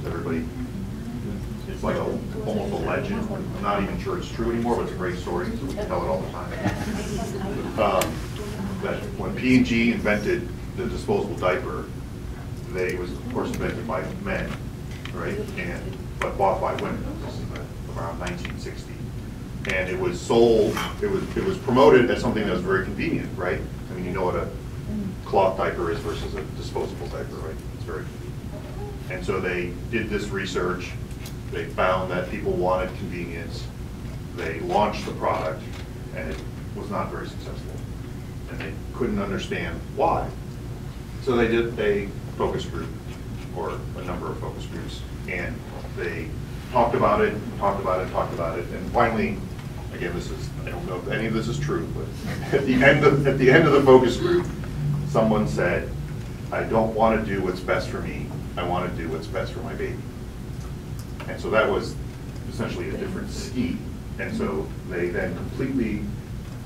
Everybody, it's like almost a legend. I'm not even sure it's true anymore, but it's a great story. So we tell it all the time. That when P&G invented the disposable diaper, it was of course invented by men, right? But bought by women. This is around 1960, and it was sold. It was promoted as something that was very convenient, right? I mean, you know what a cloth diaper is versus a disposable diaper, right? It's very convenient. And so they did this research. They found that people wanted convenience. They launched the product, and it was not very successful. And they couldn't understand why. So they did a focus group, or a number of focus groups, and they talked about it, talked about it, talked about it, and finally, again, I don't know if any of this is true, but at the end of the focus group, someone said, I don't want to do what's best for me, I want to do what's best for my baby. And so that was essentially a different scheme. And so they then completely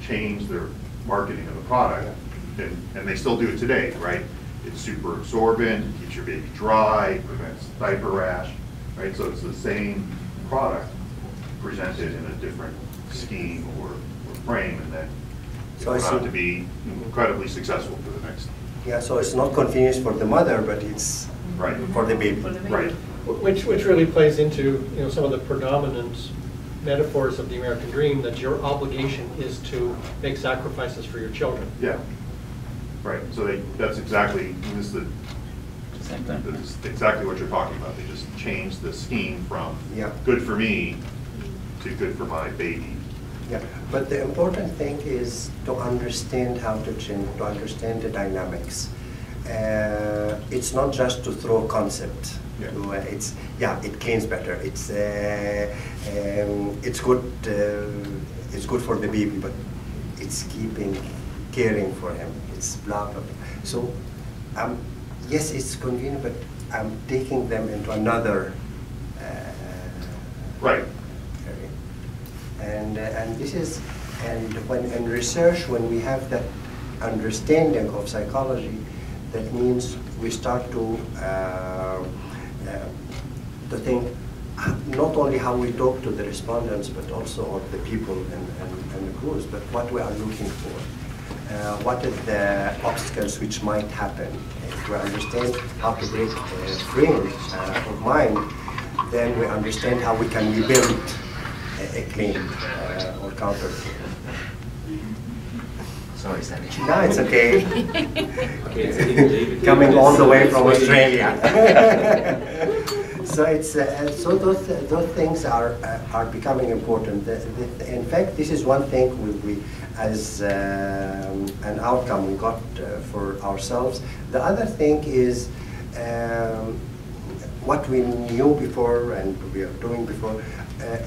changed their marketing of the product, and they still do it today, right? It's super absorbent, it keeps your baby dry, prevents diaper rash, right? So it's the same product presented in a different scheme or frame, and then it turned out to be incredibly successful for the next. Yeah, so it's not convenience for the mother, but it's right for the baby. Right. Which really plays into some of the predominant metaphors of the American dream, that your obligation is to make sacrifices for your children. Yeah. Right. So that's exactly this is exactly what you're talking about. They just changed the scheme from good for me to good for my baby. Yeah, but the important thing is to understand how to change, to understand the dynamics. It's not just to throw a concept. Yeah. It cleans better. It's good. It's good for the baby, but it's caring for him. It's blah blah blah. So, yes, it's convenient, but I'm taking them into another. Right. And this is, and when in research, when we have that understanding of psychology, that means we start to think not only how we talk to the respondents, but also of the people and the groups, but what we are looking for. What are the obstacles which might happen? If we understand how to break frame of mind, then we understand how we can rebuild a claim or counter claim. Sorry, Sammy. No, it's okay. Coming all the way from Australia. So it's so those things are becoming important. In fact, this is one thing we as an outcome we got for ourselves. The other thing is what we knew before and we are doing before.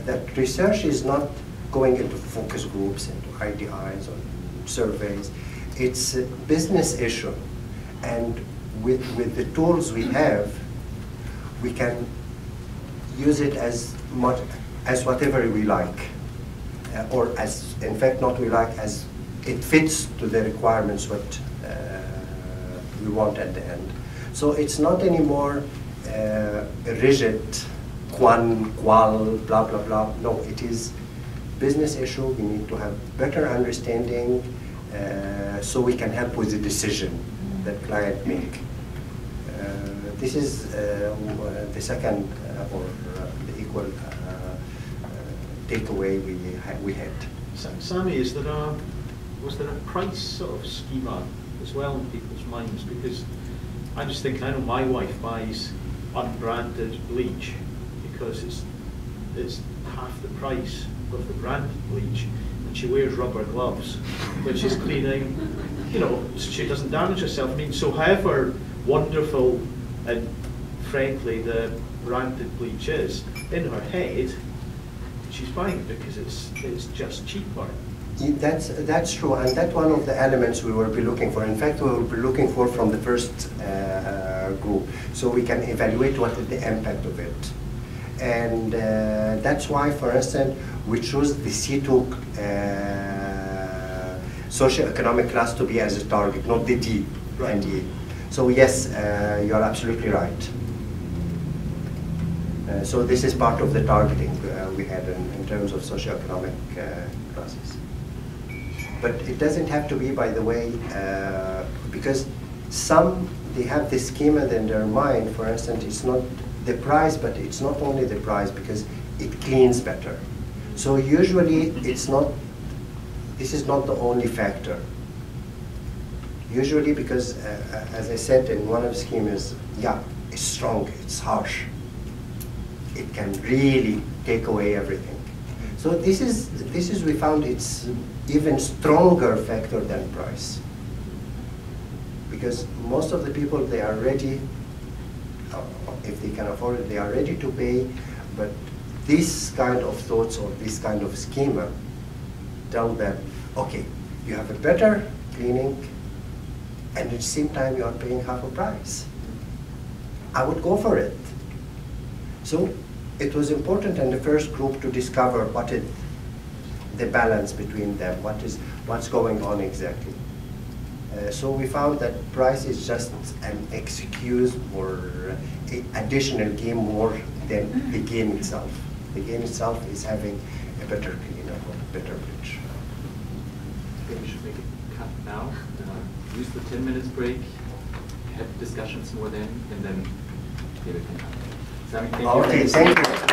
That research is not going into focus groups, into IDIs or surveys. It's a business issue, and with the tools we have, we can use it as much as whatever we like, or as in fact not we like, as it fits to the requirements what we want at the end. So it's not anymore rigid. Qual, blah, blah, blah. No, it is business issue. We need to have better understanding so we can help with the decision that client make. This is the second or the equal takeaway we had. Sammy, was there a price sort of schema as well in people's minds? Because I'm just thinking, I know my wife buys unbranded bleach, because it's half the price of the branded bleach, and she wears rubber gloves, which is cleaning, she doesn't damage herself. I mean, so however wonderful and frankly the branded bleach is, in her head, she's buying it because it's just cheaper. That's true, and that's one of the elements we will be looking for. In fact, we will be looking for from the first group, so we can evaluate what is the impact of it. And that's why, for instance, we choose the C2 socioeconomic class to be as a target, not the D and E. So yes, you're absolutely right. So this is part of the targeting we had in terms of socioeconomic classes. But it doesn't have to be, by the way, because some, they have this schema in their mind. For instance, it's not the price, but it's not only the price, because it cleans better. So usually it's not, this is not the only factor. Usually because, as I said in one of the schemas, yeah, it's strong, it's harsh. It can really take away everything. So this is we found it's even stronger factor than price. Because most of the people, they are ready, if they can afford it, they are ready to pay, but this kind of thoughts or this kind of schema tell them, okay, you have a better cleaning, and at the same time you are paying half a price. I would go for it. So it was important in the first group to discover what is the balance between them, what's going on exactly. So we found that price is just an excuse or additional game more than the game itself. The game itself is having a better cleaner or a better bridge. Okay, we should make a cut now. Use the 10 minutes break, have discussions more then, and then David can come. Sami, thank you. Okay, thank you.